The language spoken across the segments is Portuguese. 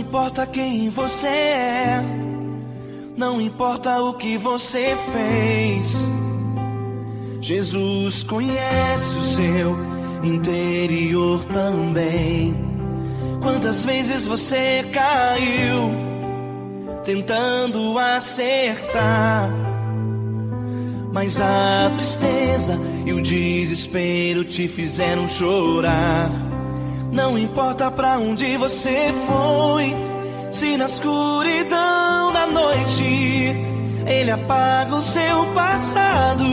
importa quem você é, não importa o que você fez, Jesus conhece o seu interior também. Quantas vezes você caiu tentando acertar, mas a tristeza e o desespero te fizeram chorar. Não importa pra onde você foi, se na escuridão da noite Ele apaga o seu passado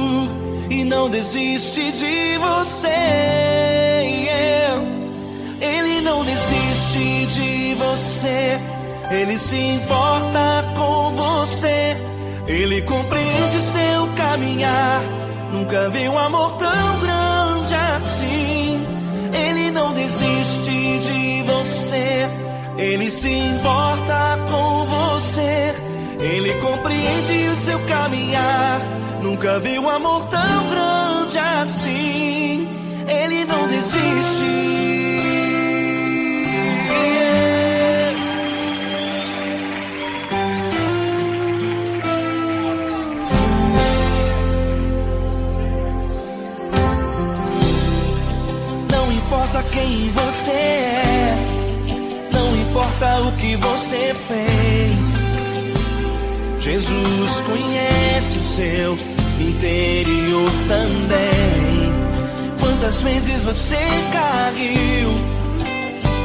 e não desiste de você. Ele não desiste de você, Ele se importa com você, Ele compreende seu caminhar. Nunca vi um amor tão grande assim. Ele não desiste de você, Ele se importa com você, Ele compreende o seu caminhar. Nunca vi um amor tão grande assim. Ele não desiste. Não importa quem você é, não importa o que você fez, Jesus conhece o seu interior também. Quantas vezes você caiu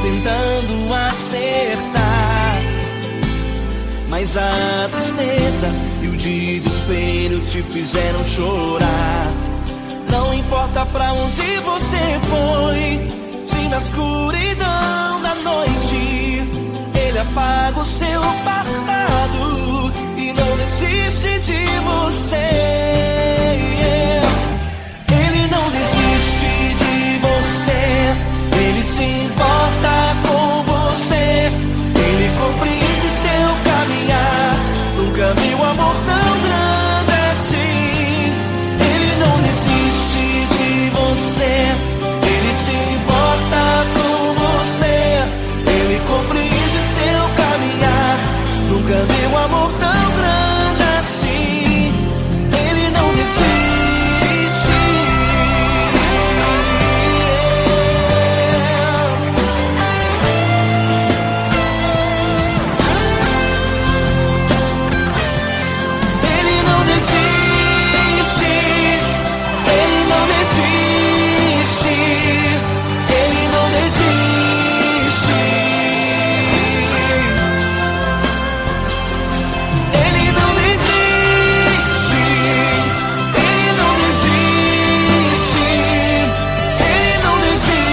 tentando acertar, mas a tristeza e o desespero te fizeram chorar. Não importa pra onde você foi, se na escuridão da noite Ele apaga o seu passado e não desiste de você. Ele não desiste de você, Ele se importa com você, Ele compreende seu caminhar. Nunca vi um amor tão grande assim. Ele não desiste de você, Ele se importa com você, Ele compreende seu caminhar. Nunca vi um amor tão grande assim. Ele não desiste. Ele não desiste. Ele não desiste. Ele não desiste. Ele não desiste. Ele não desiste. Ele não desiste.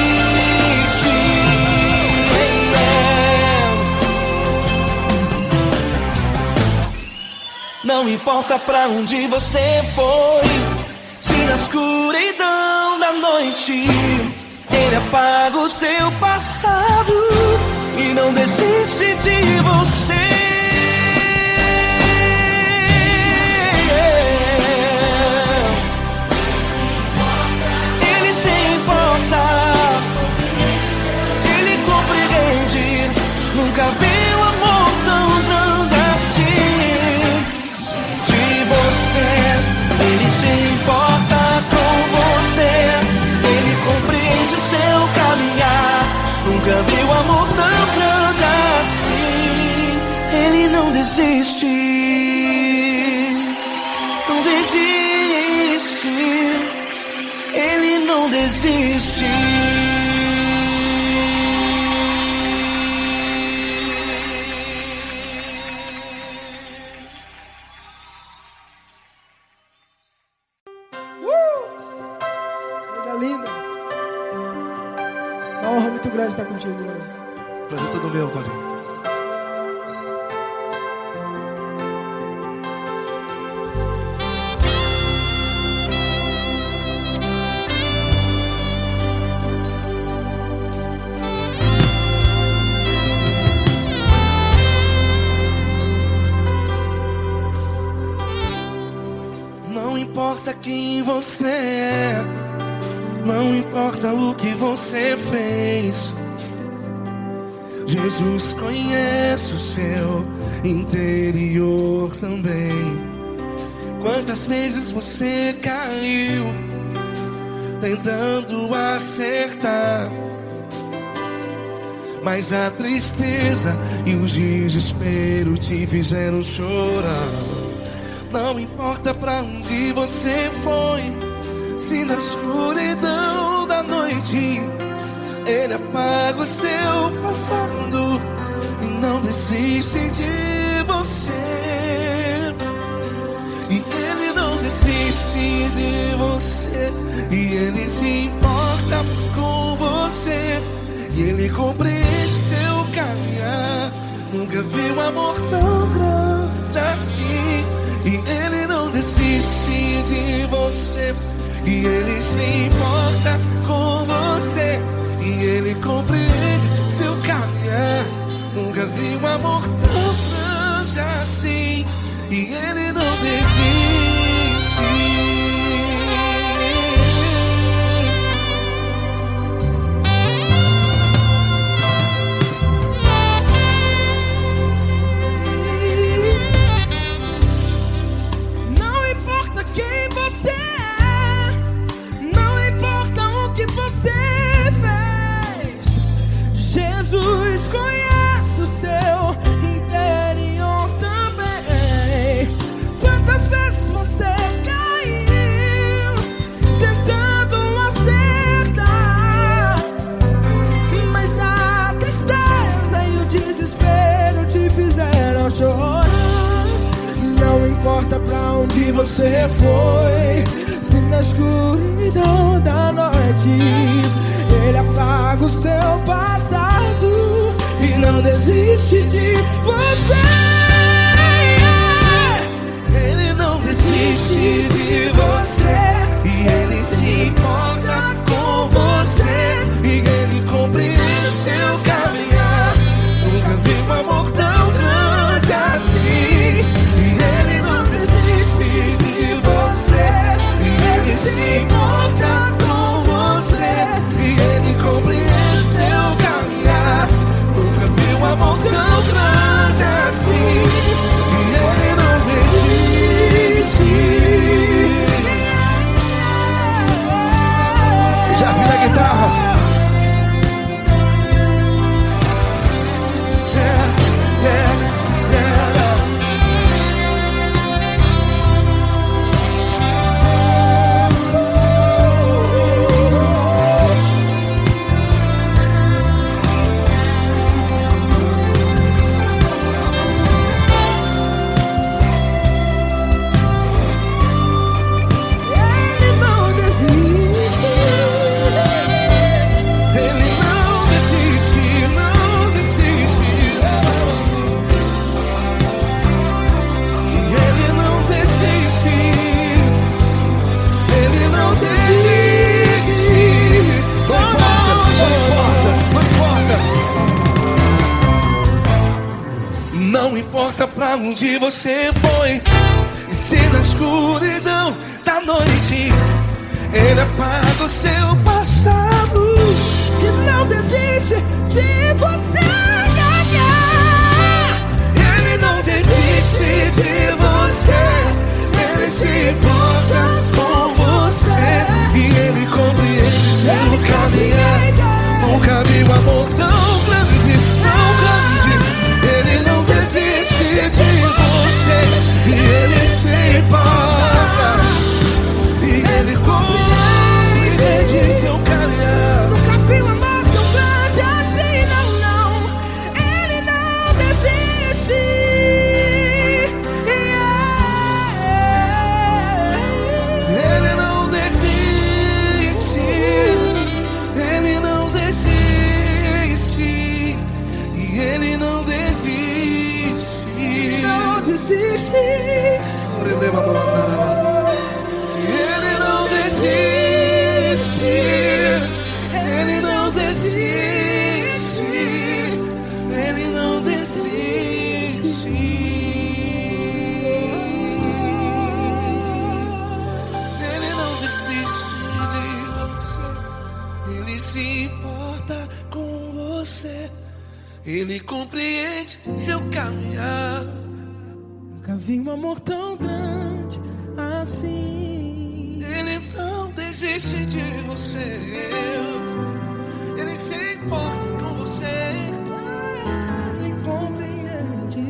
Não importa pra onde você foi, se na escuridão da noite Ele apaga o seu passado e não desiste de você. Ele se importa, Ele compreende. Nunca vi um amor tão grande assim. De você, Ele se importa com você, Ele compreende seu caminhar. Nunca vi um amor tão grande assim. Ele não desiste, não desiste. Ele não desiste. Coisa linda. Uma honra muito grande estar contigo, Deus. Prazer todo meu, Paulinho. Não importa quem você é, não importa o que você fez, Jesus conhece o seu interior também. Quantas vezes você caiu tentando acertar, mas a tristeza e o desespero te fizeram chorar. Não importa pra onde você foi, se na escuridão da noite Ele apaga o seu passado e não desiste de você. E Ele não desiste de você, e Ele se importa com você, e Ele compreende seu caminhar. Nunca vi um amor tão grande assim. E Ele não desiste de você, e Ele se importa com você, e Ele compreende seu caminhar. Nunca vi um amor tão grande assim. E Ele não desiste. Não importa quem você é, não importa o que você fez, Jesus conhece o seu interior também. Quantas vezes você caiu tentando acertar, mas a tristeza e o desespero te fizeram chorar. Não importa pra onde você foi, se na escuridão da noite Ele apaga o seu passado e não desiste de você. Ele não desiste de você, e Ele se importa com você, e Ele compreende seu caminhar. Nunca vi um amor tão grande assim. E Ele não desiste de você, e Ele se importa com você, e Ele compreende seu caminhar. Nunca vi um amor tão grande assim. E Ele não desiste. Já vi a guitarra. Ele não desiste. Ele não desiste, não desiste. Ele não desiste. Ele não desiste. Não importa, não importa. Não importa pra onde você foi, e se na escuridão da noite Ele apaga o seu passado Que não desiste de você. Ele não desiste de você, Ele se importa com você, e Ele compreende seu caminhar. Nunca vi um amor tão grande, tão grande. Ele não desiste de você, e Ele se importa, e Ele compreende seu caminhar. Nunca vi um amor tão grande assim, não, não. Ele não desiste. Ele não desiste. Ele não desiste. E Ele não desiste. Não desiste. Ele não desiste. Ele não desiste. Ele não desiste. Ele não desiste de você. Ele se importa com você. Ele Nunca vi um amor tão grande assim. Ele não desiste de você. Ele se importa com você. Ele compreende.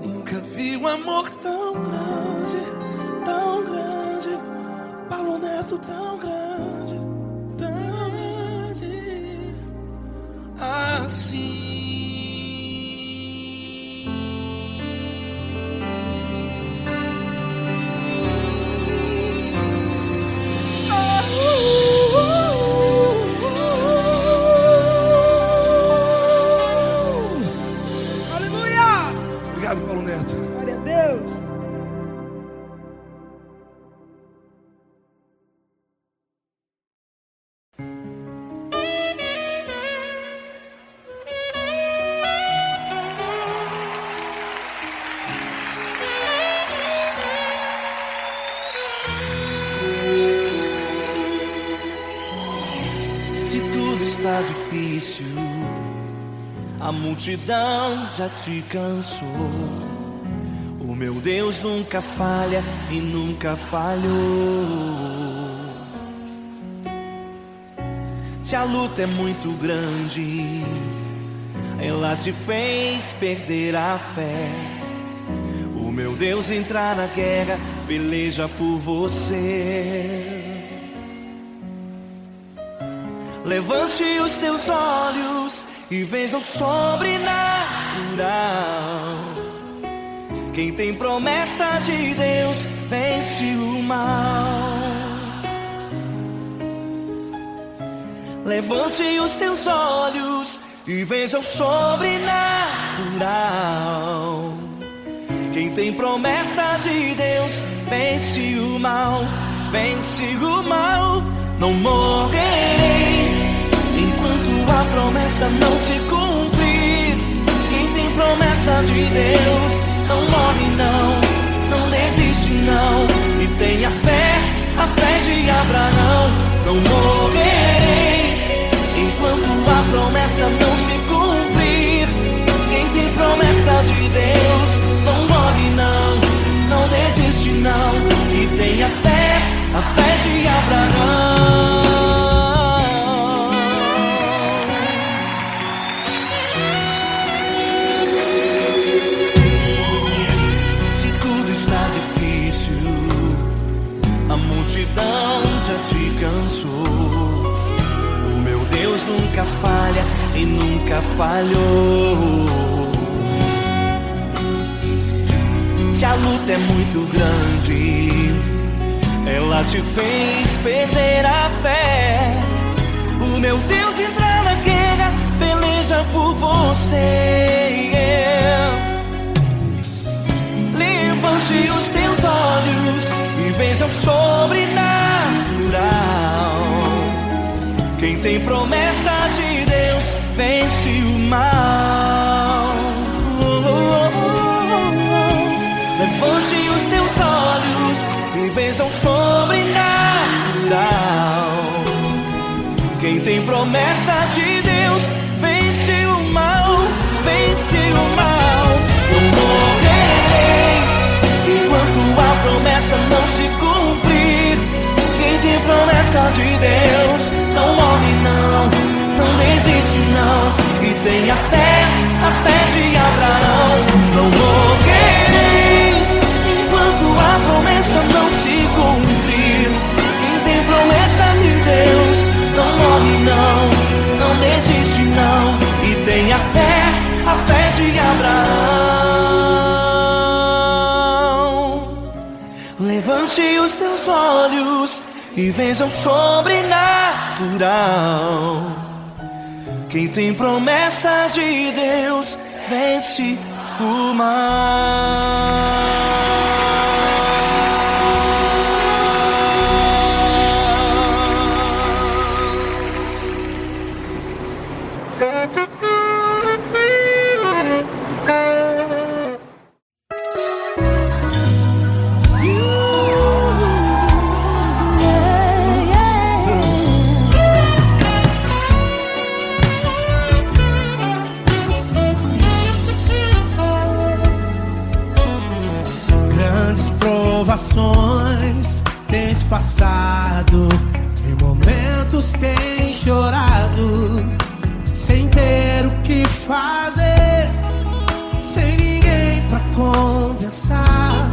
Nunca vi um amor tão grande, tão grande. Paulo Neto tão grande, Tão grande. assim. Aleluia! Obrigado, Paulo Neto. Glória a Deus. Se tudo está difícil, a multidão já te cansou. O meu Deus nunca falha e nunca falhou. Se a luta é muito grande, ela te fez perder a fé. O meu Deus entrar na guerra, peleja por você. Levante os teus olhos e veja o sobrenatural. Quem tem promessa de Deus vence o mal. Levante os teus olhos e veja o sobrenatural. Quem tem promessa de Deus vence o mal, vence o mal. Não morrerei enquanto a promessa não se cumprir. Quem tem promessa de Deus não morre não desiste não. E tenha fé, a fé de Abraão. Não morrerei enquanto a promessa não se cumprir. Quem tem promessa de Deus não morre não desiste não. E tenha fé, a fé de Abraão. Se tudo está difícil, a multidão já te cansou. O meu Deus nunca falha e nunca falhou. Se a luta é muito grande, ela te fez perder a fé. O meu Deus entra na guerra, peleja por você. Levante os teus olhos e veja o sobrenatural. Quem tem promessa de Deus vence o mal. Levante os teus olhos e veja o sobrenatural. Quem tem promessa de Deus vence o mal, vence o mal. Não morrerei enquanto a promessa não se cumprir. Quem tem promessa de Deus não morre não desiste não. E tenha fé, a fé de Abraão. Não morrerei enquanto a promessa não se cumprir. Quem tem promessa de Deus não morre não desiste não. E tenha fé, a fé de Abraão. Levante os teus olhos e veja o sobrenatural. Quem tem promessa de Deus vence o mal. passado, em momentos tem chorado, sem ter o que fazer, sem ninguém pra conversar,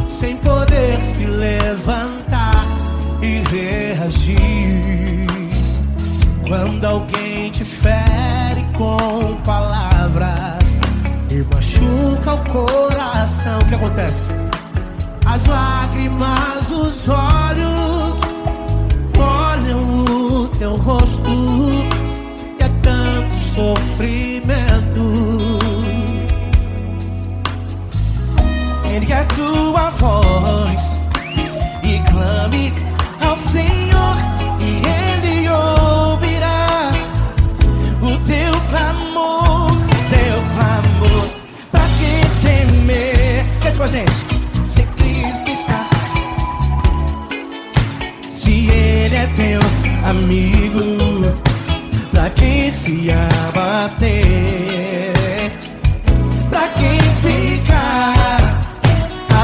sem poder se levantar e reagir. Quando alguém te fere com palavras e machuca o coração, o que acontece? As lágrimas dos olhos molham o teu rosto, e é tanto sofrimento. Ergue a tua voz e clame ao Senhor, e Ele ouvirá o teu clamor, pra que temer? Cante com a gente. Se Cristo está, se Ele é teu amigo, pra que se abater? Pra que ficar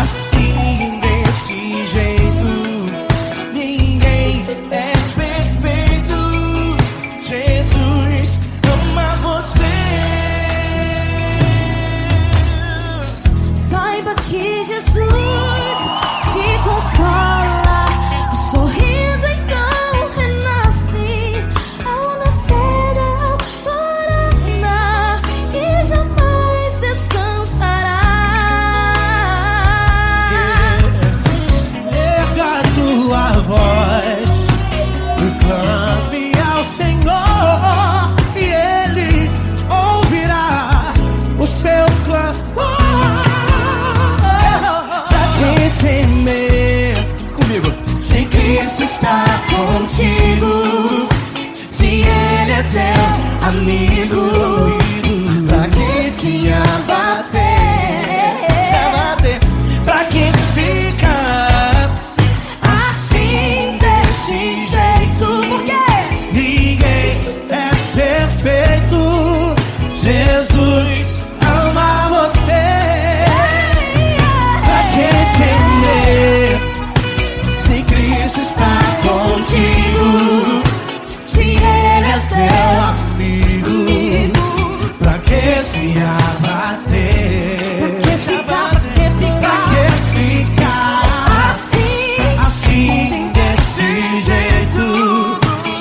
assim desse jeito? Ninguém é perfeito. Jesus ama você. Saiba que Jesus te consola, o sorriso então renasce ao nascer da alvorada, que jamais descansará. Erga a tua voz e clame ao Senhor, e Ele ouvirá o seu clamor. Pra que temer? Comigo. Se Cristo está contigo, se Ele é teu amigo, pra que se abater? Pra que ficar assim desse jeito? Porque ninguém é perfeito. Jesus ama você. Pra que temer? Se Cristo está contigo, se Ele é teu amigo, pra que se abater? Pra que ficar assim desse jeito?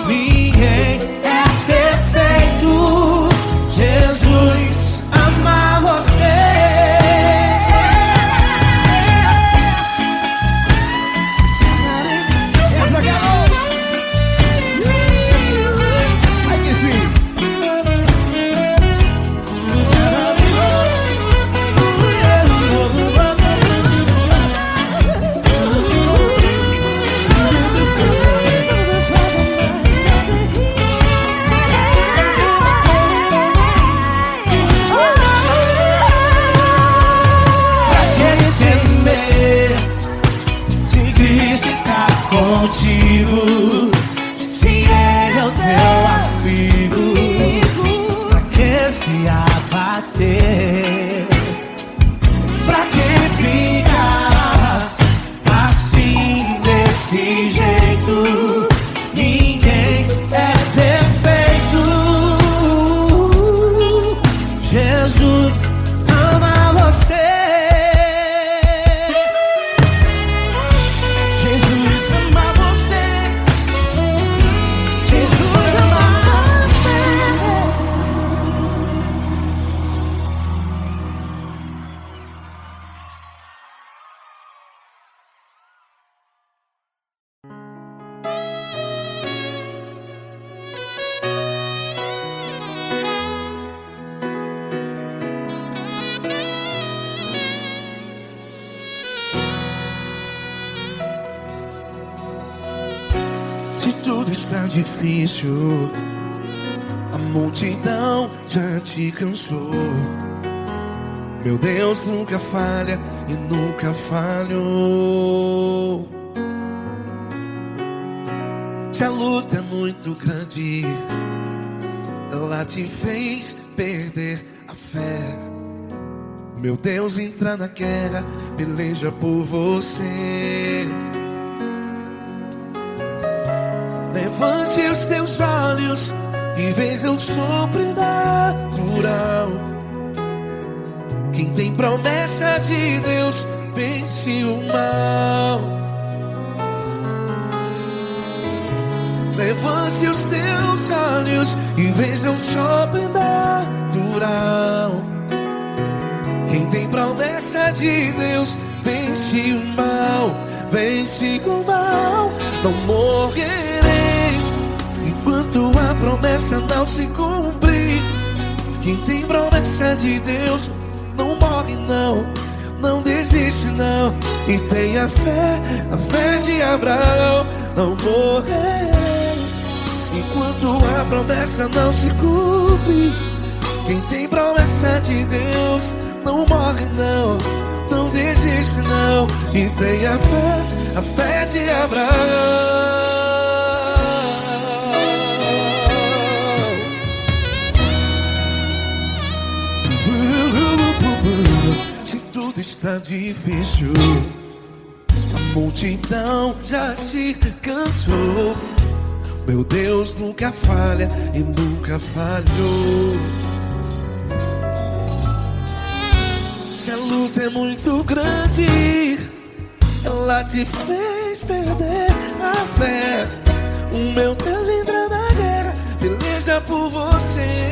Ninguém é perfeito. Jesus ama você. Ai, que sim. Pra que temer? Se Cristo está contigo, se Ele é o teu amigo, pra que se abater? Pra que ficar assim desse jeito? Ninguém é perfeito. Jesus ama você. Jesus ama você. Jesus ama você. Se tudo está difícil, a multidão já te cansou. Meu Deus nunca falha e nunca falhou. Se a luta é muito grande, ela te fez perder a fé. Meu Deus entra na guerra, peleja por você. Levante os teus olhos e veja o sobrenatural. Quem tem promessa de Deus vence o mal. Levante os teus olhos e veja o sobrenatural. Quem tem promessa de Deus vence o mal. Vence o mal. Não morrerei enquanto a promessa não se cumprir. Quem tem promessa de Deus não morre não, não desiste não. E tenha fé, a fé de Abraão. Não morrerei enquanto a promessa não se cumpre. Quem tem promessa de Deus não morre não, não desiste não. E tenha fé, a fé de Abraão. Se tudo está difícil, a multidão já te cansou. Meu Deus nunca falha e nunca falhou. Se a luta é muito grande, ela te fez perder a fé. O meu Deus entra na guerra, peleja por você.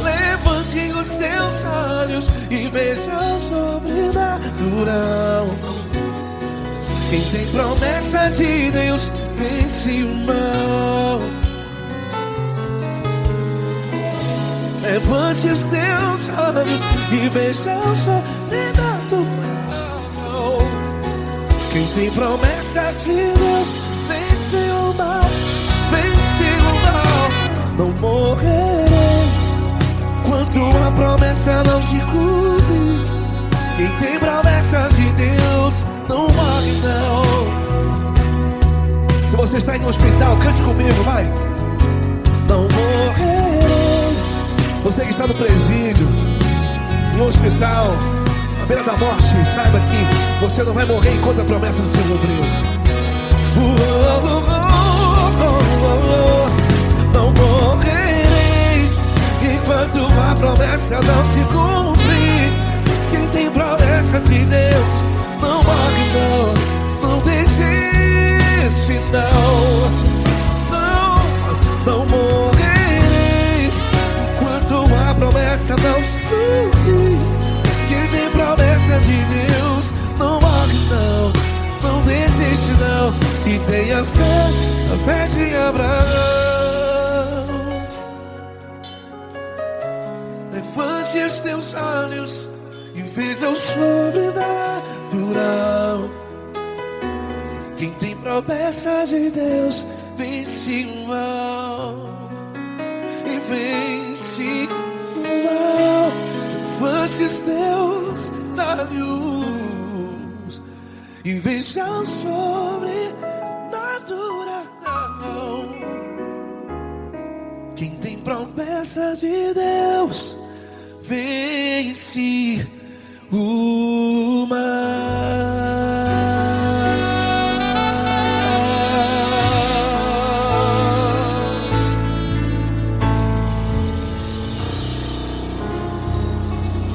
Levante os teus olhos e veja o sobrenatural. Quem tem promessa de Deus vence o mal. Levante os teus olhos e veja o sobrenatural. Quem tem promessa de Deus vence o mal. Vence o mal. Não morrerei enquanto a promessa não se cumpre. Quem tem promessa de Deus não morre não. Se você está em um hospital, cante comigo, vai. Não morrerei. Você que está no presídio, em um hospital, à beira da morte, saiba que você não vai morrer enquanto a promessa não se cumpriu. Não morrerei enquanto a promessa não se cumprir. Quem tem promessa de Deus não morre não, não desiste não. Não morrerei enquanto a promessa não se cumprir. Quem tem promessa de Deus não morre não, não desiste não. E tenha fé, a fé de Abraão. Levante os teus olhos e veja o sobrenatural. Quem tem promessa de Deus vence o mal. E vence o mal. Levante os teus olhos e veja o sobrenatural. Quem tem promessa de Deus vence o mal.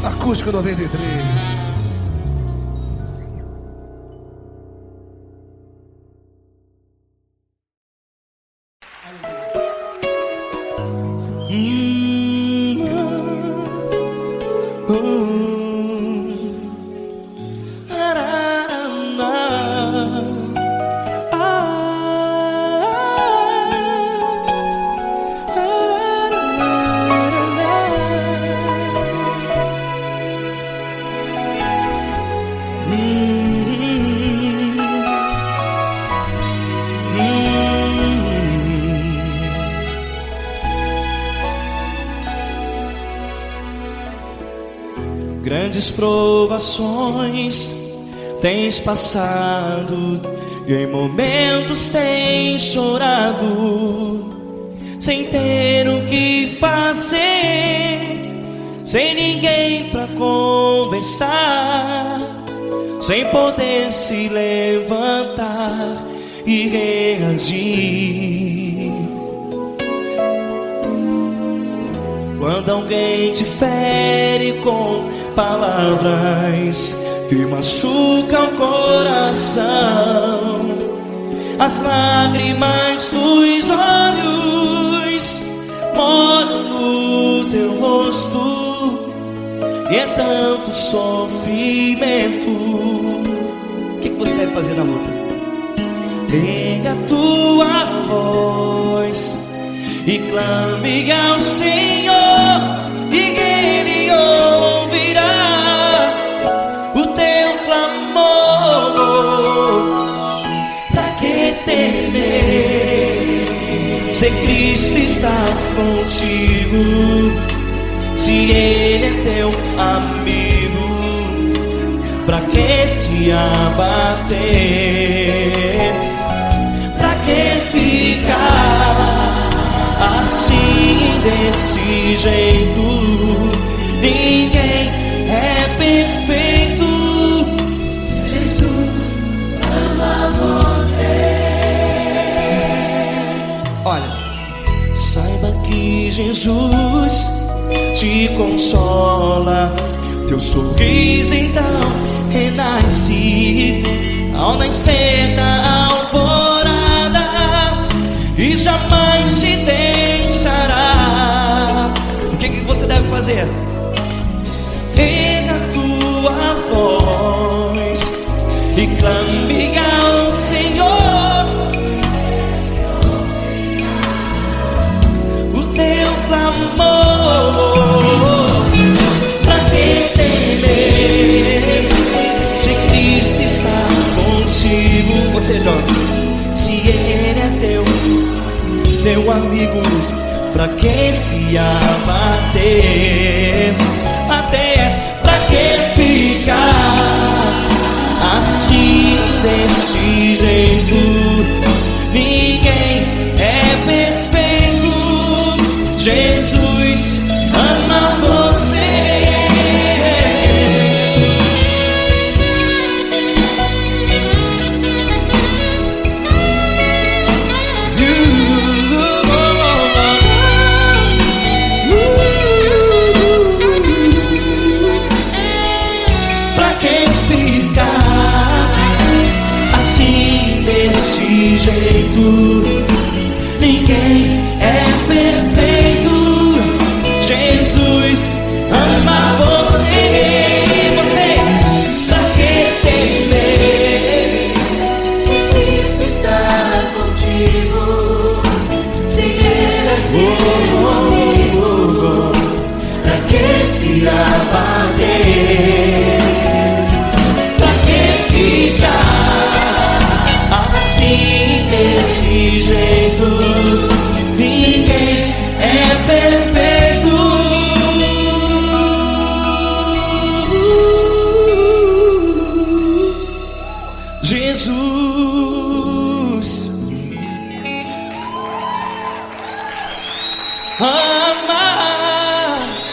Acústico 93. Grandes provações tens passado e em momentos tens chorado, sem ter o que fazer, sem ninguém pra conversar, sem poder se levantar e reagir. Quando alguém te fere com palavras que machucam o coração, as lágrimas dos olhos molham no teu rosto, e é tanto sofrimento. O que você deve fazer na luta? Pega a tua voz e clame ao Senhor, e Ele ouvirá o teu clamor. Pra que temer, se Cristo está contigo, se Ele é teu amigo? Pra que se abater? Pra que ficar assim, desse jeito? Ninguém é perfeito. Jesus ama você. Olha, saiba que Jesus te consola. Teu sorriso então renasce ao nascer da alvorada, e jamais te deixará. O que você deve fazer? Erga a tua voz e clame ao Senhor, o teu clamor. Pra que temer, se Cristo está contigo? Ou seja, se Ele é teu amigo, pra que se abater? Até pra que ficar assim, desse jeito? Ninguém é perfeito. Jesus ama você. Jeito, ninguém é perfeito. Jesus ama você. Você, pra que temer, se Cristo está contigo, se Ele é teu amigo? Pra que se abater? Pra que ficar assim, desse jeito? Ninguém é perfeito. Jesus ama você.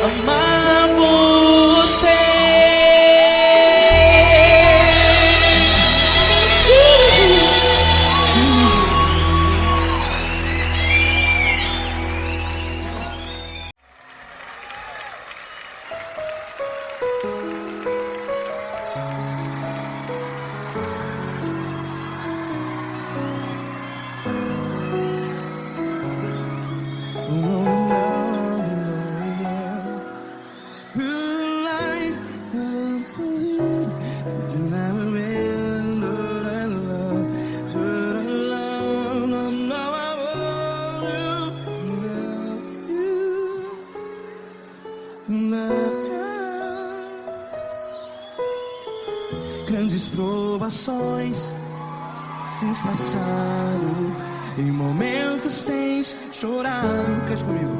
Amar você. Grandes provações tens passado Em momentos tens chorado. Cante comigo.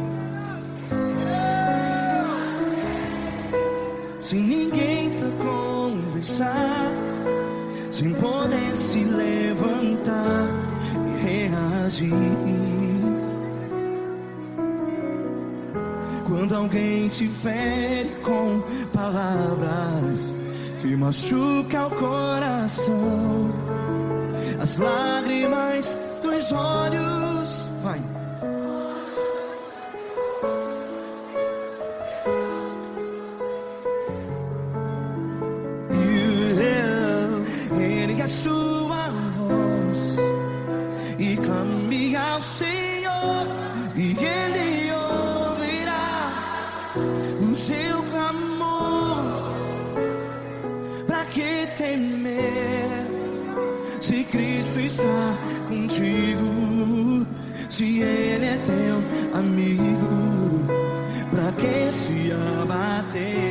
Sem ninguém pra conversar, sem poder se levantar e reagir. Quando alguém te fere com palavras que machucam o coração, as lágrimas dos olhos, vai. Ele é sua voz e clame ao Senhor, e Ele ouvirá o seu clamor. Pra que temer se Cristo está contigo? Se Ele é teu amigo, pra que se abater?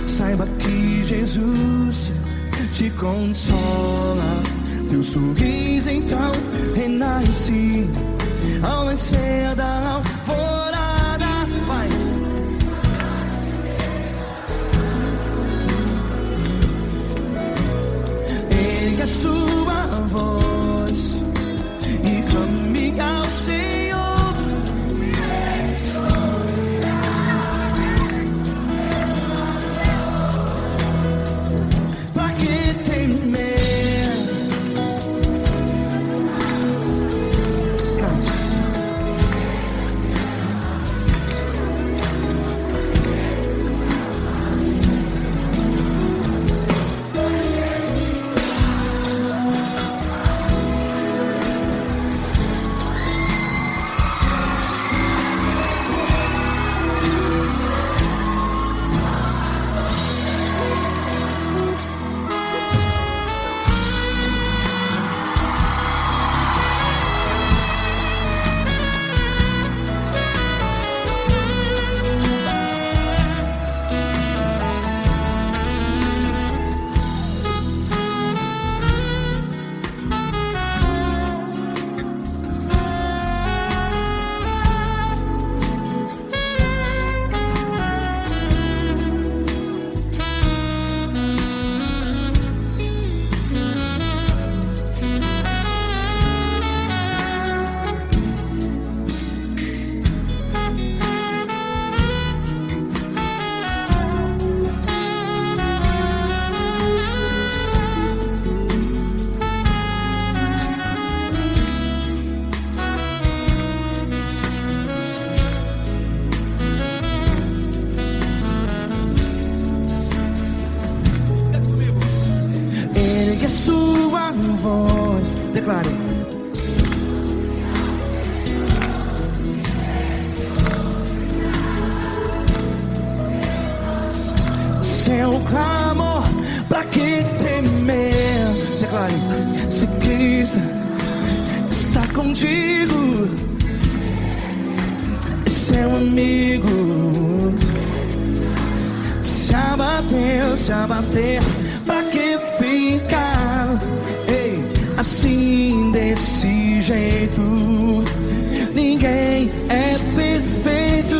Saiba que Jesus te consola, teu sorriso então renasce ao nascer da alvorada. Vai. Ele é sua voz e clame ao Senhor. Sua voz, declare. Seu clamor, pra que temer? Declare. Se Cristo está contigo, é seu amigo. Se abater, pra que ficar assim desse jeito? Ninguém é perfeito.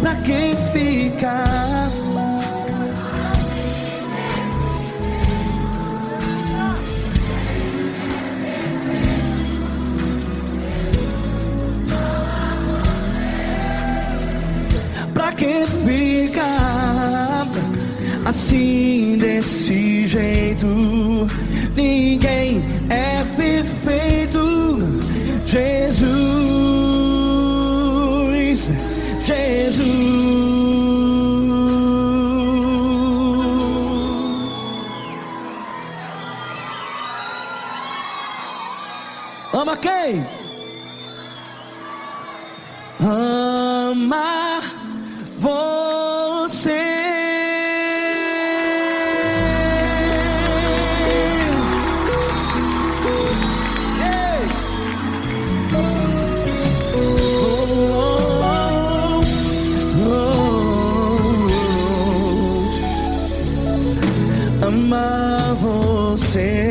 Pra que ficar? Pra que ficar assim desse jeito? Ninguém é perfeito. Ama quem? Ama você. Ei! Amar você.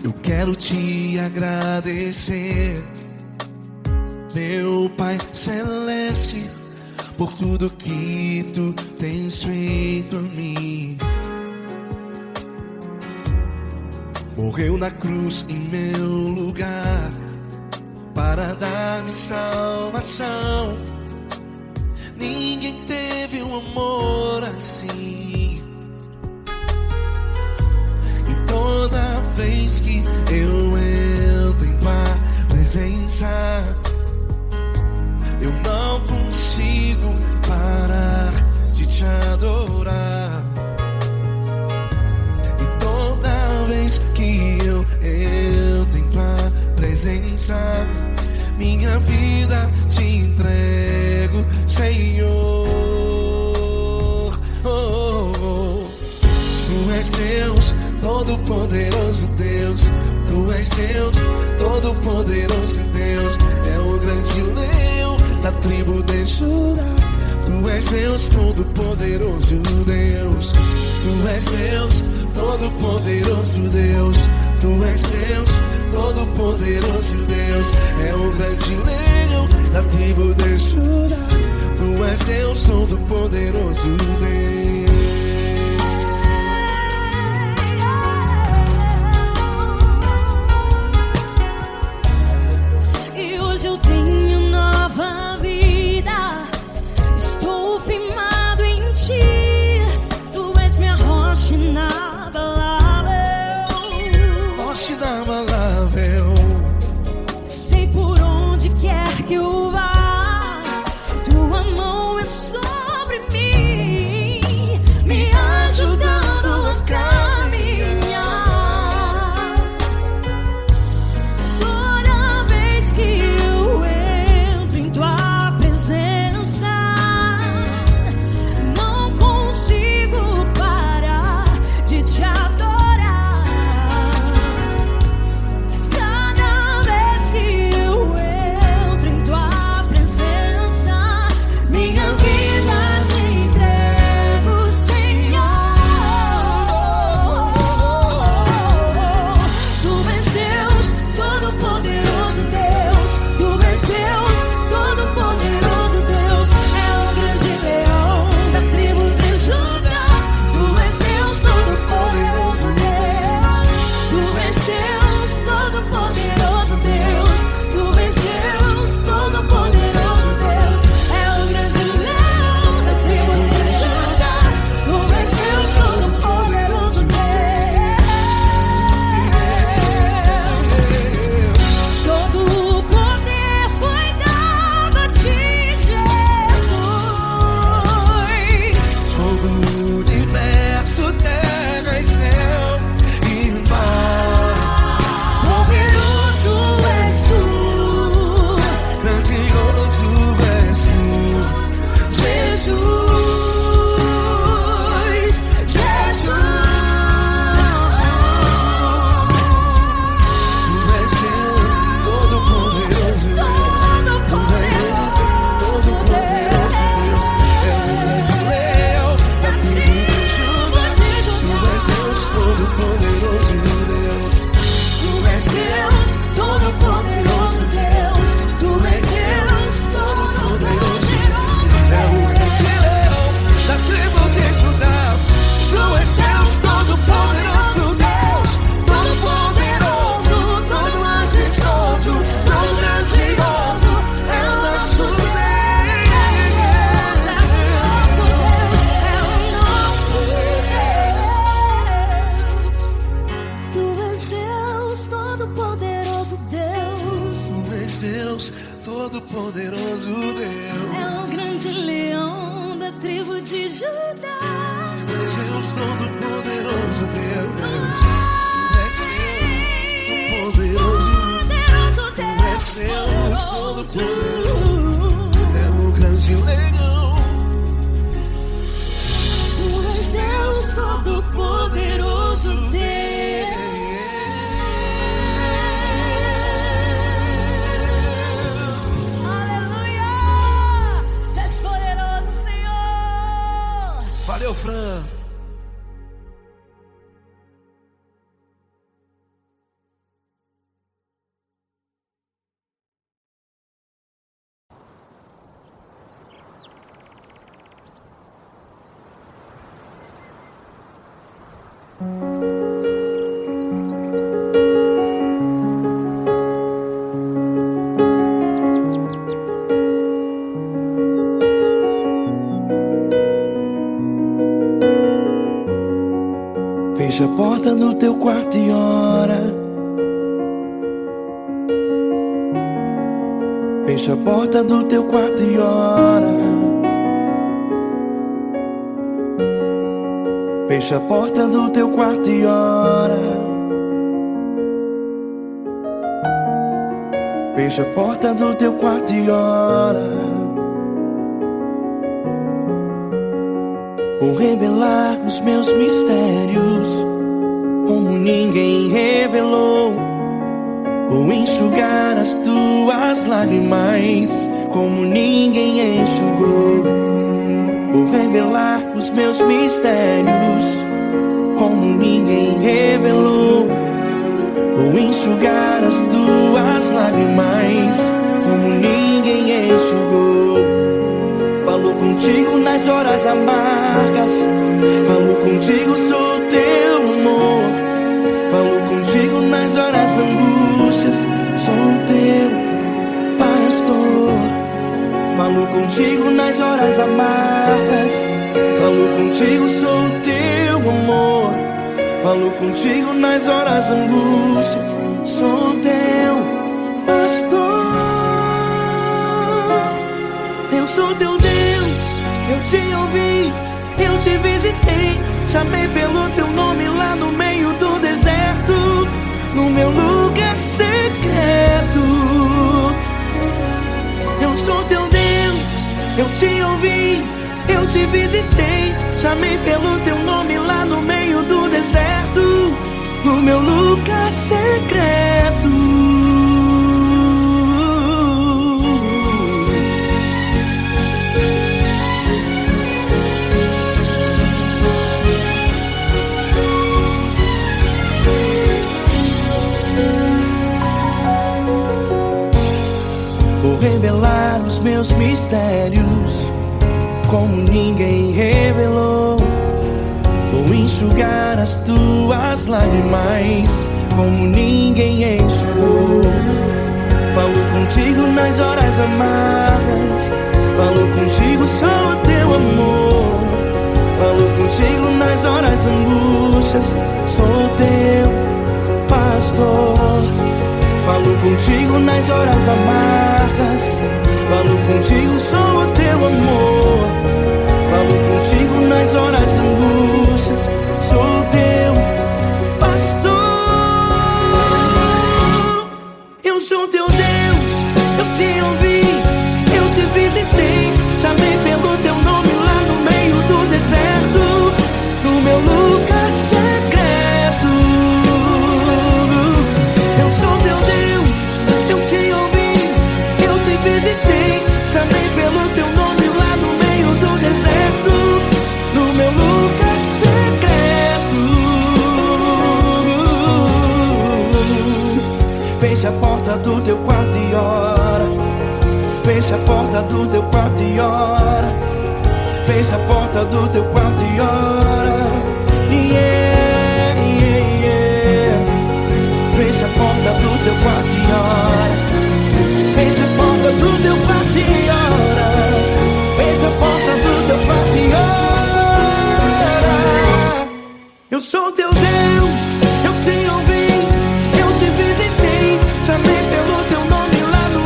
Eu quero te agradecer, meu Pai Celeste, por tudo que tu tens feito a mim. Morreu na cruz em meu lugar para dar-me salvação. Ninguém teve um amor assim. E toda vez que eu entro em tua presença, eu não consigo parar de te adorar. E toda vez que eu entro em tua presença, minha vida te entrego, Senhor. Tu és Deus, Todo-Poderoso Deus. Tu és Deus, Todo-Poderoso Deus. É o grande leão da tribo de Judá. Tu és Deus, Todo-Poderoso Deus. Tu és Deus, Todo-Poderoso Deus. Tu és Deus, Todo-Poderoso Deus. É o grande leão da tribo de Judá. Tu és Deus, Todo-Poderoso Deus. Eu tenho nova vida, estou firmado em ti. Tu és minha rocha inabalável. Rocha inabalável. Sei por onde quer que eu vá, tua mão é sobre mim, me ajudando a caminhar. Toda vez que eu és Deus, todo-poderoso Deus. É o grande leão da tribo de Judá. És Deus, todo-poderoso Deus. És Deus, poderoso. És Deus, todo-poderoso. É o grande leão. Tu és Deus todo-poderoso Deus. Aleluia! Tu és poderoso, Senhor. Valeu, Fran. Fecha a porta do teu quarto e ora. Fecha a porta do teu quarto e ora. Fecha a porta do teu quarto e ora. Fecha a porta do teu quarto e ora. Vou revelar os meus mistérios como ninguém revelou. Vou enxugar as tuas lágrimas como ninguém enxugou. Vou revelar os meus mistérios como ninguém revelou. Vou enxugar as tuas lágrimas como ninguém enxugou. Falo contigo nas horas amargas. Falo contigo, sou teu amor. Falo contigo nas horas angústias. Sou teu pastor. Falo contigo nas horas amargas. Falo contigo, sou teu amor. Falo contigo nas horas angústias. Sou teu pastor. Eu sou teu Deus, eu te ouvi, eu te visitei. Chamei pelo teu nome lá no meio do deserto, no meu lugar secreto. Eu sou teu Deus, eu te ouvi, eu te visitei. Chamei pelo teu nome lá no meio do deserto, no meu lugar secreto. Vou revelar os meus mistérios como ninguém revelou. Vou enxugar as tuas lágrimas como ninguém enxugou. Falo contigo nas horas amargas. Falo contigo, sou teu amor. Falo contigo nas horas angústias. Sou teu pastor. Falo contigo nas horas amargas. Falo contigo, sou o teu amor. Falo contigo nas horas angústias. Sou teu pastor. Eu sou teu Deus, eu te ouvi, eu te visitei. Chamei pelo teu nome lá no meio do deserto, no meu lugar secreto. Eu sou teu Deus, eu te ouvi, eu te visitei. Chamei pelo teu nome lá no meio do deserto, no meu lugar secreto. Fecha a porta do teu quarto e ora. Fecha a porta do teu quarto e ora. Fecha a porta do teu quarto e ora. Yeah, yeah, yeah. Fecha a porta do teu quarto e ora. Fecha a porta do teu quarto e ora. Fecha a porta do teu quarto e ora. Eu sou teu Deus, eu te ouvi, eu te visitei. Chamei pelo teu nome lá no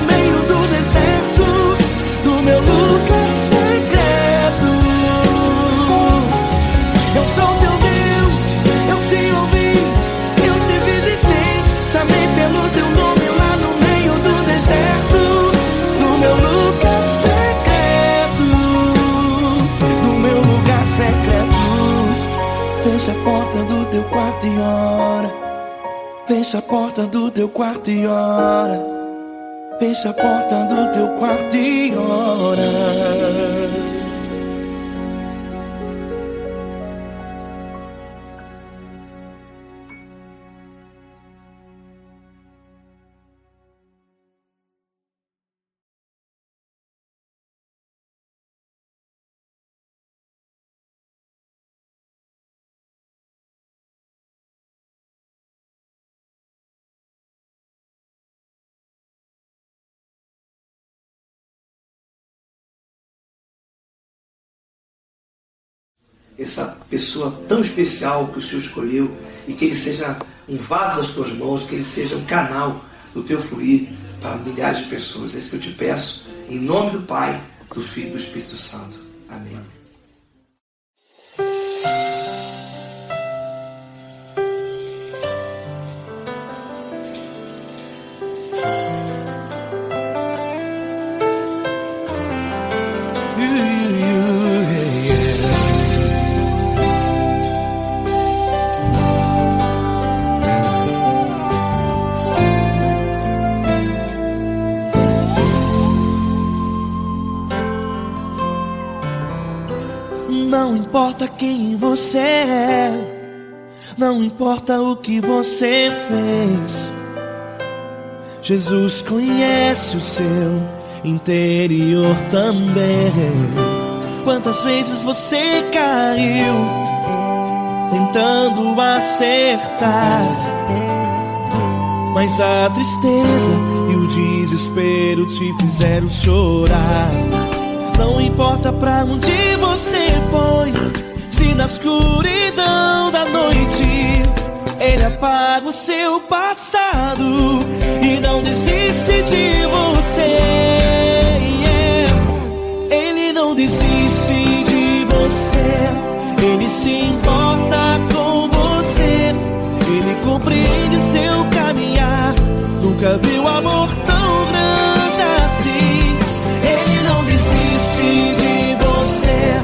Fecha a porta do teu quarto e ora. Fecha a porta do teu quarto e ora. Essa pessoa tão especial que o Senhor escolheu, e que ele seja um vaso das tuas mãos, que ele seja um canal do teu fluir para milhares de pessoas. É isso que eu te peço, em nome do Pai, do Filho e do Espírito Santo. Amém. Não importa quem você é, não importa o que você fez, Jesus conhece o seu interior também. Quantas vezes você caiu tentando acertar, mas a tristeza e o desespero te fizeram chorar. Não importa pra onde você foi, se na escuridão da noite Ele apaga o seu passado e não desiste de você. Ele não desiste de você, Ele se importa com você, Ele compreende seu caminhar. Nunca viu amor tão grande assim. Ele não desiste de você,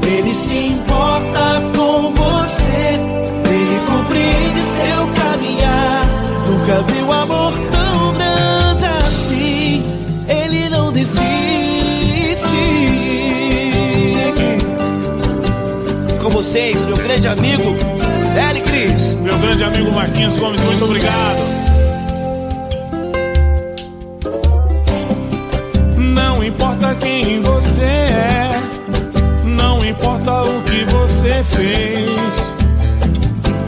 Ele se importa com você, Ele compreende seu caminhar. Nunca viu amor tão grande assim. Ele não desiste. Com vocês, meu grande amigo L. Cris. Meu grande amigo Marquinhos Gomes, muito obrigado. Não importa quem você é, não importa o que você fez,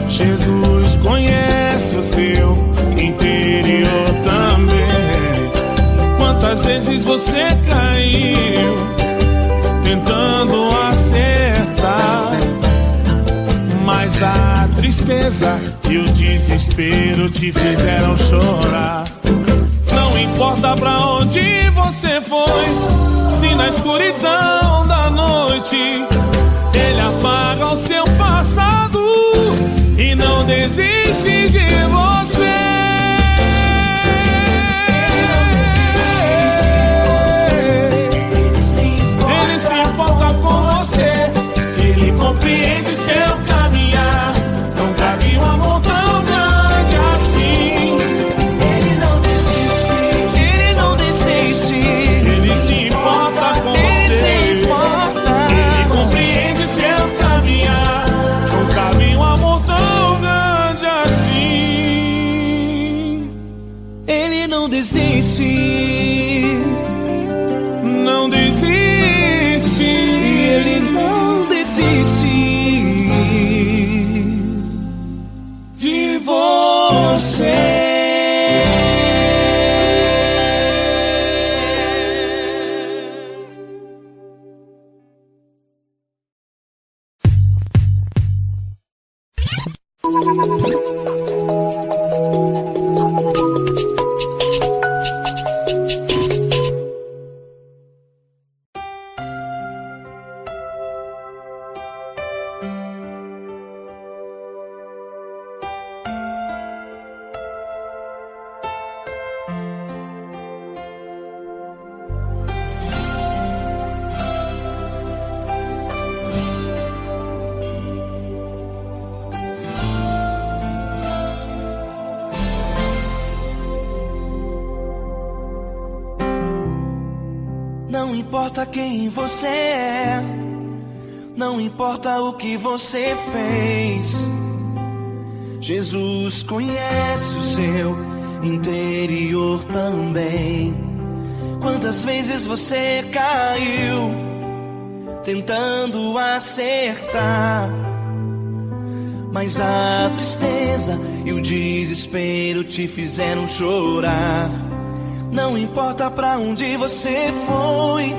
Jesus conhece o seu interior também. Quantas vezes você caiu tentando acertar, mas a tristeza e o desespero te fizeram chorar. Não importa pra onde você foi, se na escuridão da noite Ele apaga o seu passado e não desiste de você. Ele se importa com você, Ele compreende seu caminhar. Nunca vi um amor tão grande assim. Não desiste, não desiste, Ele não desiste de você. Não importa quem você é, não importa o que você fez, Jesus conhece o seu interior também. Quantas vezes você caiu tentando acertar, mas a tristeza e o desespero te fizeram chorar. Não importa pra onde você foi,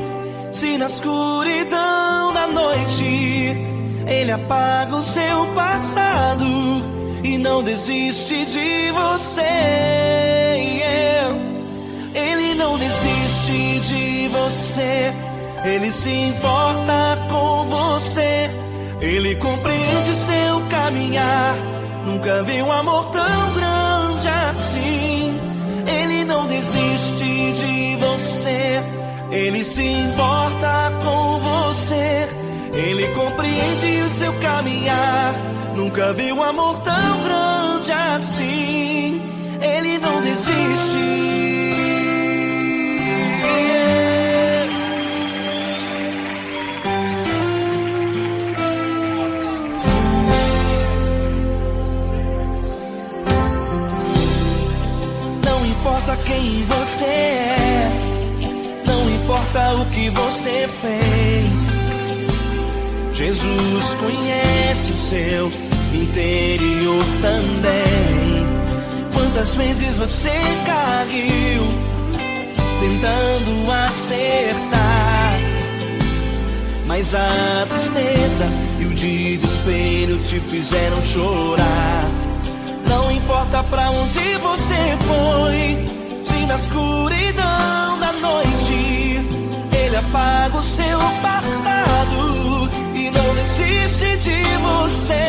se na escuridão da noite Ele apaga o seu passado e não desiste de você. Ele não desiste de você, Ele se importa com você, Ele compreende seu caminhar. Nunca vi um amor tão grande assim. Ele não desiste de você, Ele se importa com você, Ele compreende o seu caminhar. Nunca vi um amor tão grande assim. Ele não desiste. Não importa quem você é, não importa o que você fez, Jesus conhece o seu interior também. Quantas vezes você caiu tentando acertar, mas a tristeza e o desespero te fizeram chorar. Não importa pra onde você foi, se na escuridão da noite Ele apaga o seu passado e não desiste de você.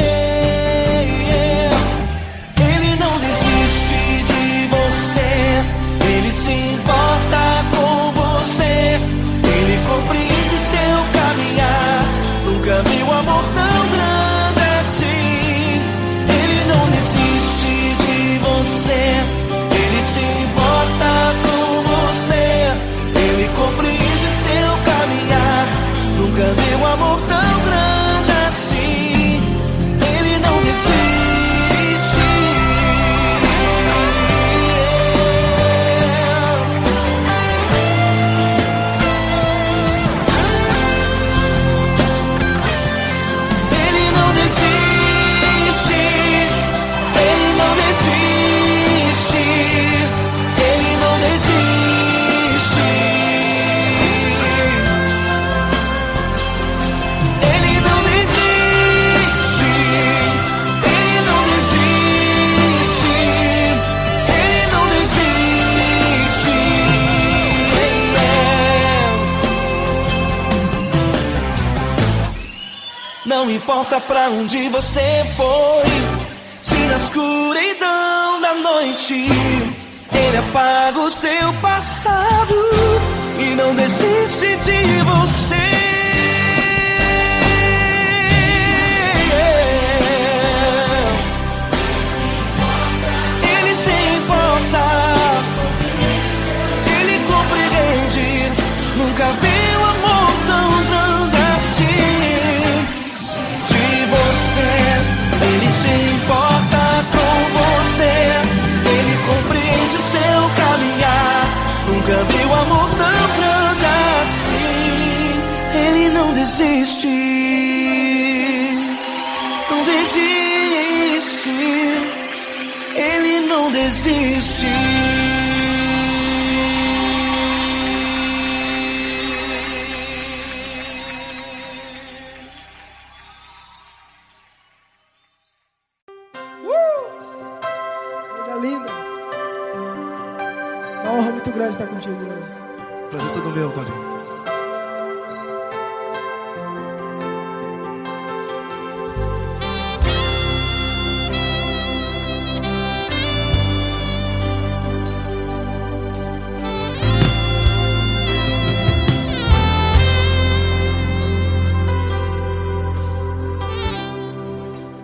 Ele não desiste de você, Ele se importa com você, Ele compreende seu caminhar. Nunca vi um amor tão grande assim. Ele não desiste de você, Ele se importa com você, Ele compreende seu caminhar. Nunca vi um amor tão grande assim. Ele não desiste. Ele não desiste. Ele não desiste. Ele não desiste. Ele não desiste. Ele não desiste. Ele não desiste. Não importa pra onde você foi, se na escuridão da noite Ele apaga o seu passado e não desiste de você. Ele se importa, Ele compreende. Nunca vi um amor tão grande assim. De você, Ele se importa com você, Ele compreende o seu caminhar. Nunca vi um amor tão grande assim. Ele não desiste, não desiste. Ele não desiste. Coisa linda. Uma honra muito grande estar contigo, Deus. Prazer todo meu, Paulinho.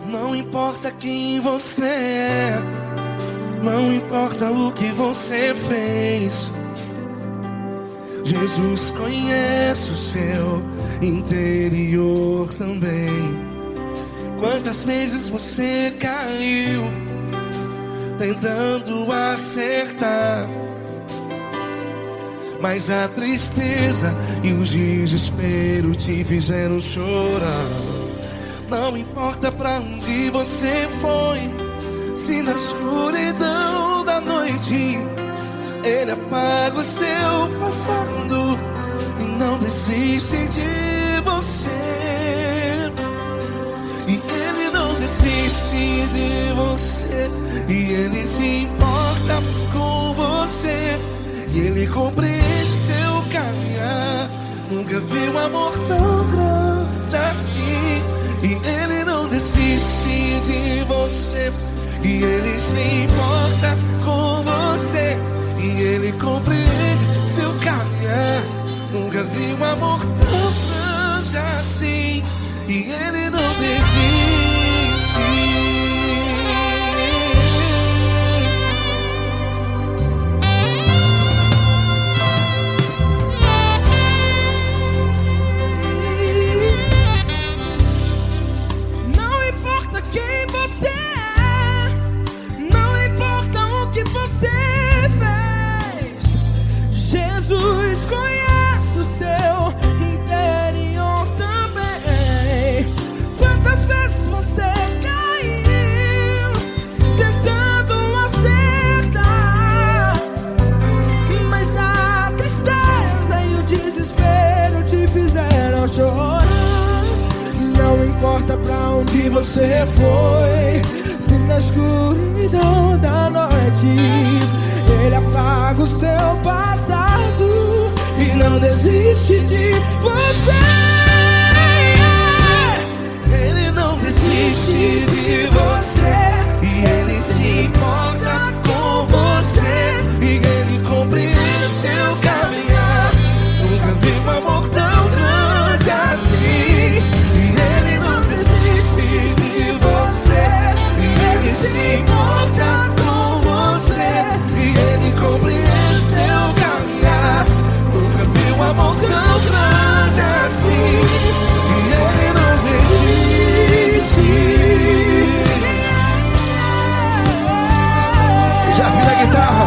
Não importa quem você é, não importa o que você fez, Jesus conhece o seu interior também. Quantas vezes você caiu tentando acertar, mas a tristeza e o desespero te fizeram chorar. Não importa pra onde você foi, se na escuridão da noite Ele apaga o seu passado e não desiste de você. E Ele não desiste de você, e Ele se importa com você, e Ele compreende seu caminhar. Nunca vi um amor tão grande assim. E Ele não desiste de você, e Ele se importa com você, e Ele compreende seu caminhar. Nunca vi um amor tão grande assim. E Ele não desiste. Não importa quem você é, não importa o que você fez, Jesus conhece o seu interior também. Quantas vezes você caiu tentando acertar, mas a tristeza e o desespero te fizeram chorar. Não importa pra onde você foi, se na escuridão da noite Ele apaga o seu passado e não desiste de você. Ele não desiste de você, e Ele se importa com você, e Ele compreende seu caminhar. Nunca vi um amor tão grande assim. E Ele não desiste de você, e Ele se importa com você, e Ele compreende seu caminhar. Nunca vi um amor tão grande assim. E Ele não desiste. Já vi na guitarra.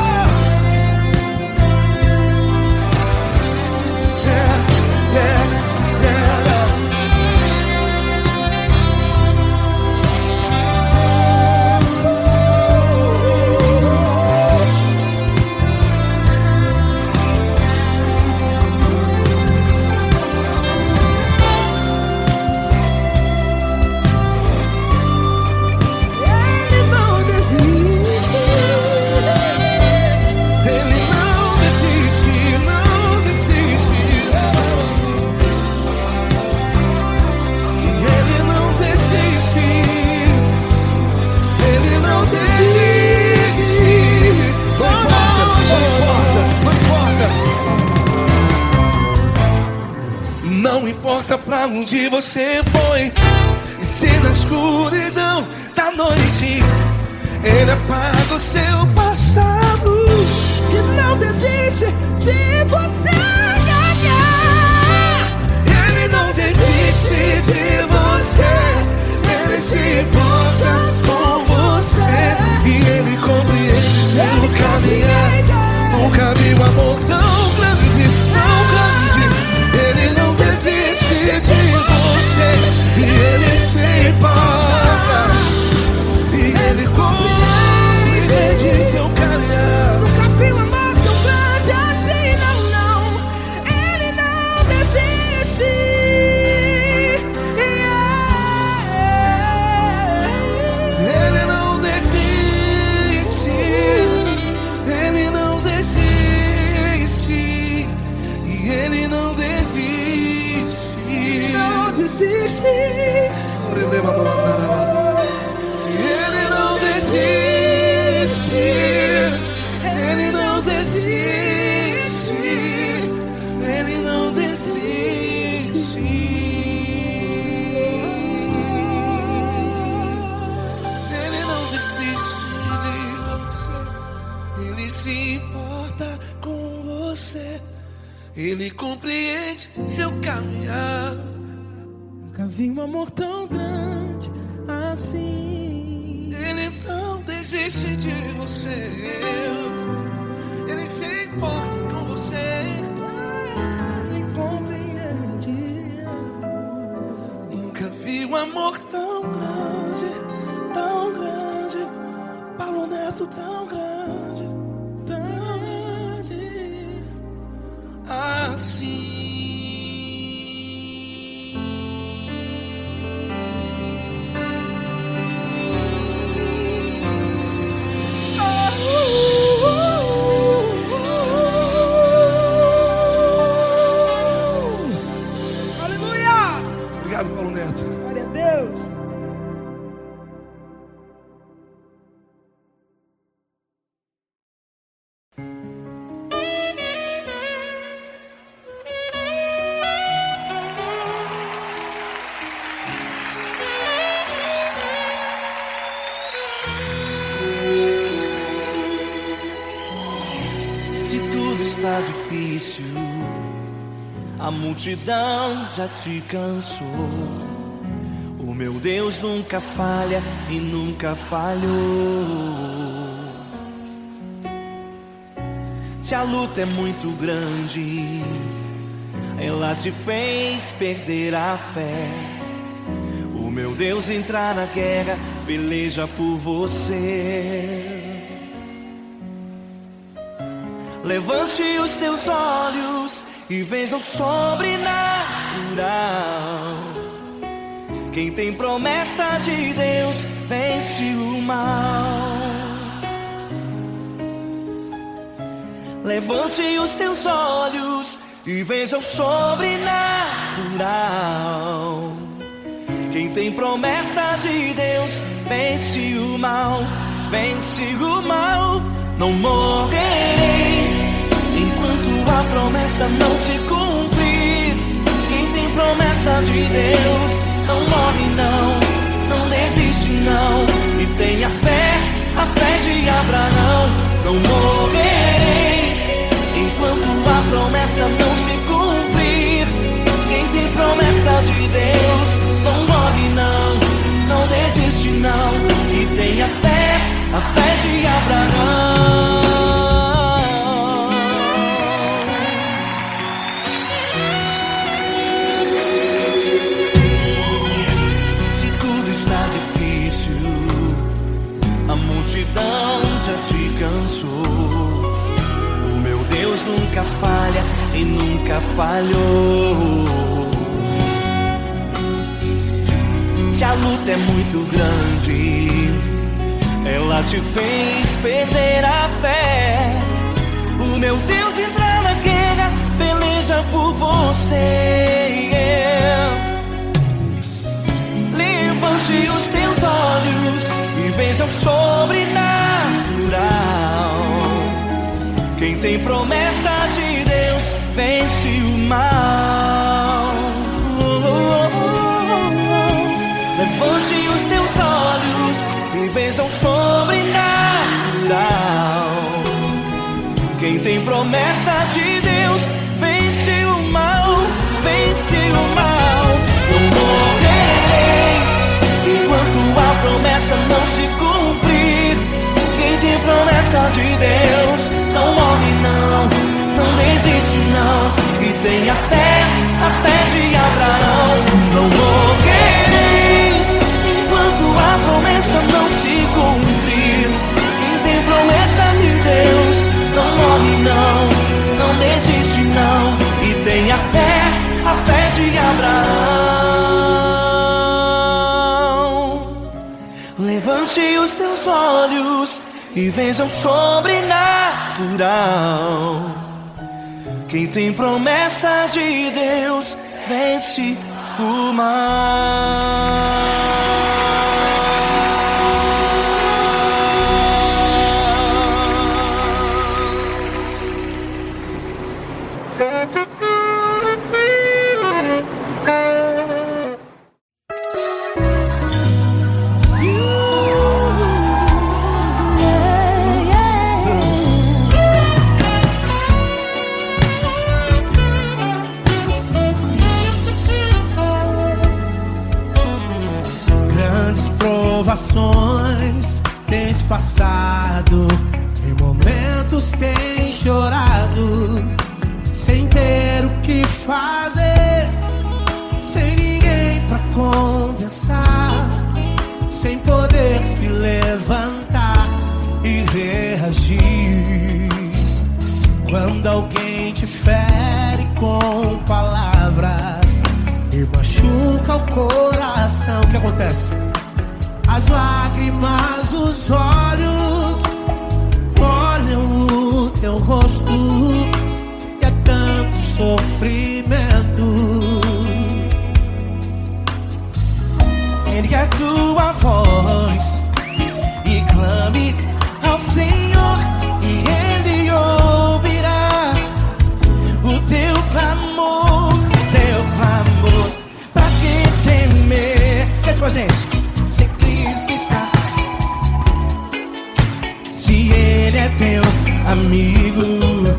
Ele não desiste. Ele não desiste, não desiste. Ele não desiste. Ele não desiste. Não importa, não importa, não importa. Não importa pra onde você foi, e se na escuridão da noite Ele apaga o seu passado E não desiste de você. Ele não desiste de você, Ele se importa com você, e Ele compreende seu caminhar. Nunca vi um amor tão grande, tão grande. Ele não desiste de você, e Ele se importa, e Ele compreende seu caminhar. Nunca vi um amor tão grande assim, não, não. Ele não desiste. Ele não desiste. Ele não desiste. E Ele não desiste. Não desiste. Ele não desiste. Ele não desiste. Ele não desiste. Ele não desiste de você. Ele se importa com você. Ele Ele compreende seu caminhar. Nunca vi um amor tão grande assim. Ele não desiste de você. Ele se importa com você. Ele compreende. Nunca vi um amor tão grande, tão grande. Paulo Neto tão grande, tão grande assim. Obrigado, Paulo Neto. Glória a Deus. Se tudo está difícil, a multidão já te cansou. O meu Deus nunca falha e nunca falhou. Se a luta é muito grande, ela te fez perder a fé. O meu Deus entrar na guerra, peleja por você. Levante os teus olhos e veja o sobrenatural. Quem tem promessa de Deus vence o mal. Levante os teus olhos e veja o sobrenatural. Quem tem promessa de Deus vence o mal, vence o mal. Não morrerei enquanto a promessa não se cumprir. Quem tem promessa de Deus não morre não, não desiste não. E tenha fé, a fé de Abraão. Não morrerei enquanto a promessa não se cumprir. Quem tem promessa de Deus não morre não, não desiste não. E tenha fé, a fé de Abraão. A multidão já te cansou. O meu Deus nunca falha e nunca falhou. Se a luta é muito grande, ela te fez perder a fé. O meu Deus entra na guerra, peleja por você. Levante os teus olhos e veja o sobrenatural. Quem tem promessa de Deus vence o mal. Levante os teus olhos e veja o sobrenatural. Quem tem promessa de Deus vence o mal, vence o mal. Não morrerei enquanto a promessa não se cumprir. Quem tem promessa de Deus não morre não, não desiste não. E tenha fé, a fé de Abraão. Não morrerei enquanto a promessa não se cumprir. Quem tem promessa de Deus não morre não, não desiste não. E tenha fé, a fé de Abraão. Levante os teus olhos e veja o sobrenatural. Quem tem promessa de Deus vence o mal. situações tens passado, em momentos tens chorado, sem ter o que fazer, sem ninguém pra conversar, sem poder se levantar e reagir. Quando alguém te fere com palavras e machuca o coração, o que acontece? As lágrimas dos olhos molham o teu rosto e é tanto sofrimento. Ergue a tua voz e clame ao Senhor e Ele ouvirá o teu clamor, pra que temer? Cante com a gente. Se Cristo está, se Ele é teu amigo,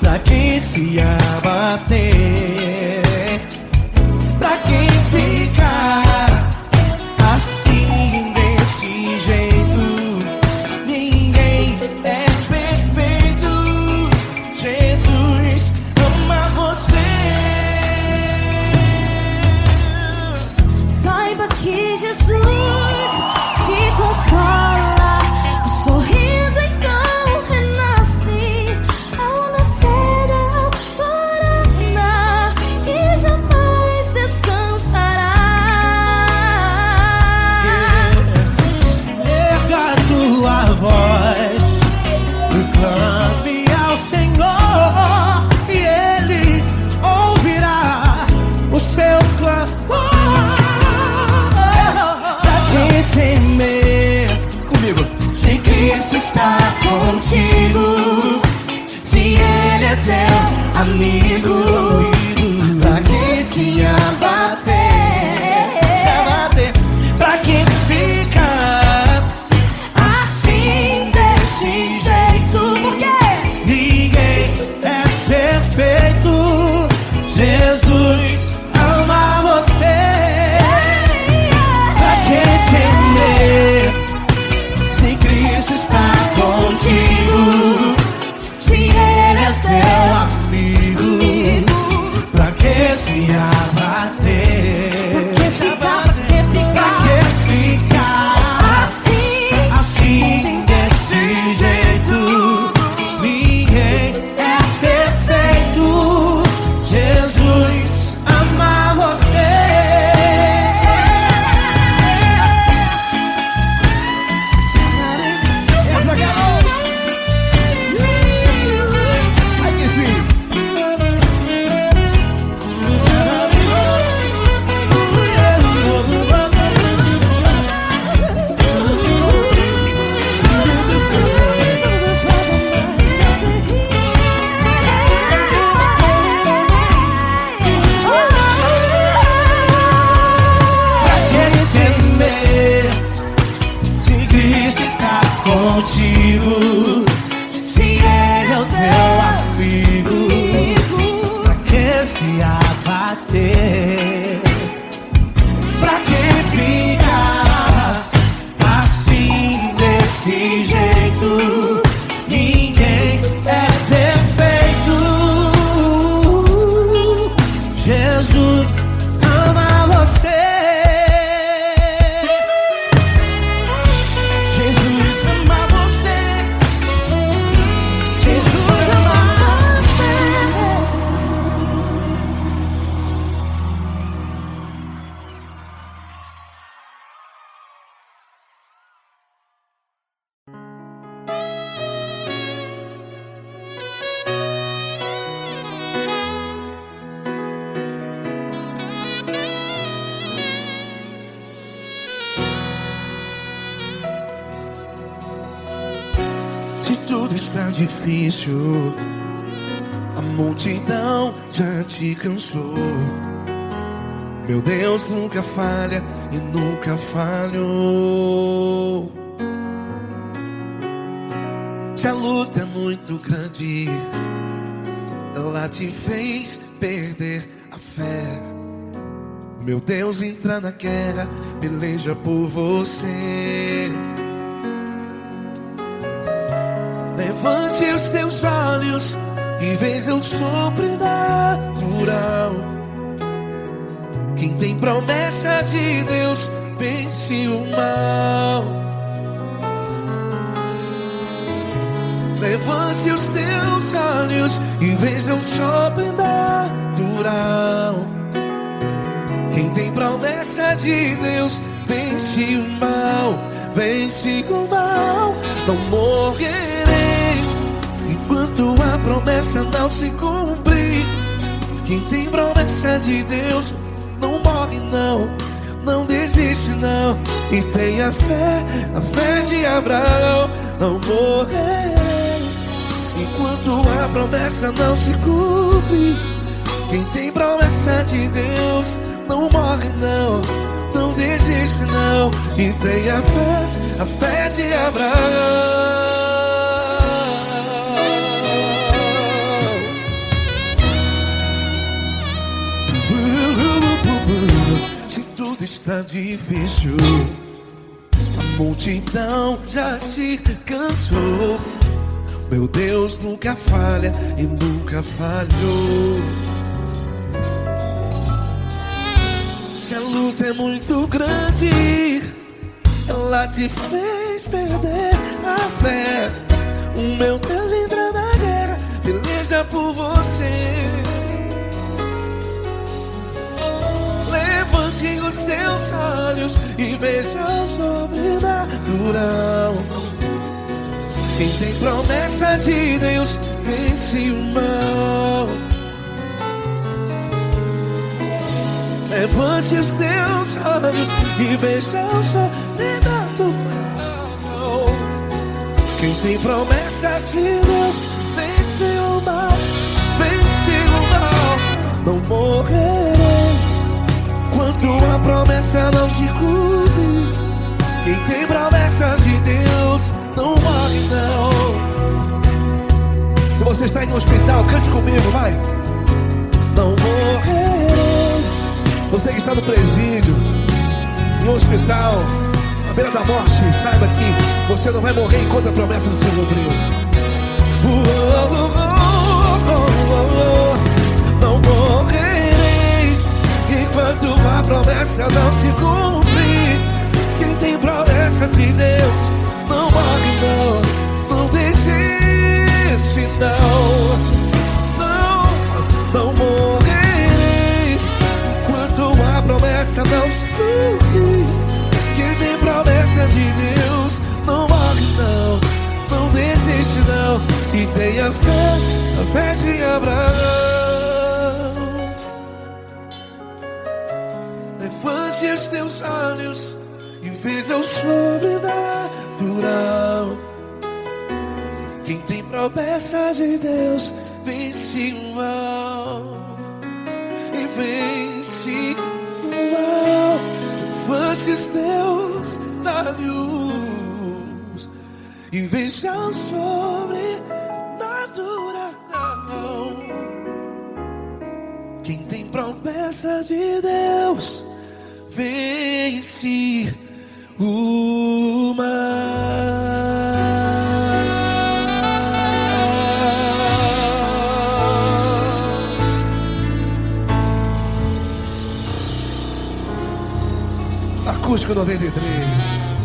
pra que se abater? Pra que ficar assim desse jeito? Ninguém é perfeito. Jesus ama você. Saiba que Jesus te consola, o sorriso então renasce ao nascer da alvorada e jamais descansará. Erga a tua voz e clame ao Senhor e Ele ouvirá o seu clamor. Pra que temer? Comigo. Se Cristo está contigo, se Ele é teu amigo, pra que se abater? Pra que ficar assim desse jeito? Porque ninguém é perfeito. Jesus ama você. Pra que temer? Se Cristo está contigo, se Ele é teu amigo, pra que se abater? Pra que ficar assim desse jeito? Ninguém é perfeito. Jesus ama você. Ai, que sim. Pra que temer? Se Cristo está contigo, se Ele é o teu amigo, pra que se abater? Pra que ficar assim desse jeito? Ninguém é perfeito. Jesus ama você. Jesus ama você. Jesus ama você. Se tudo está difícil, a multidão já te cansou. Meu Deus nunca falha e nunca falhou. Se a luta é muito grande, ela te fez perder a fé. Meu Deus entra na guerra, peleja por você. Levante os teus olhos e veja o sobrenatural. Quem tem promessa de Deus vence o mal. Levante os teus olhos e veja o sobrenatural. Quem tem promessa de Deus vence o mal, vence o mal. Não morrerei enquanto a promessa não se cumprir. Quem tem promessa de Deus não morre não, não desiste não. E tenha fé, a fé de Abraão. Não morrerei enquanto a promessa não se cumpre. Quem tem promessa de Deus não morre não, não desiste não. E tenha fé, a fé de Abraão. Se tudo está difícil, a multidão já te cansou. Meu Deus nunca falha e nunca falhou. Se a luta é muito grande, ela te fez perder a fé. O meu Deus entra na guerra, peleja por você. Levante os teus olhos e veja o sobrenatural. Quem tem promessa de Deus vence o mal. Levante os teus olhos e veja o sobrenatural. Quem tem promessa de Deus vence o mal, vence o mal. Não morrerei enquanto a promessa não se cumpre. Quem tem promessa de Deus não morre não. Se você está aí no hospital, cante comigo, vai. Não morrerei. Você que está no presídio, no hospital, à beira da morte, saiba que você não vai morrer enquanto a promessa não se cumpriu. Não morrerei enquanto a promessa não se cumprir. Quem tem promessa de Deus não morre não, não desiste não. Não morrerei enquanto a promessa não se cumprir. Quem tem promessa de Deus não morre não, não desiste não. E tenha fé, a fé de Abraão. Levante os teus olhos e veja o sobrenatural. Quem tem promessa de Deus vence o mal, e vence o mal. Levante os teus olhos e veja o sobrenatural. Quem tem promessa de Deus vence o mal. Acústico 93.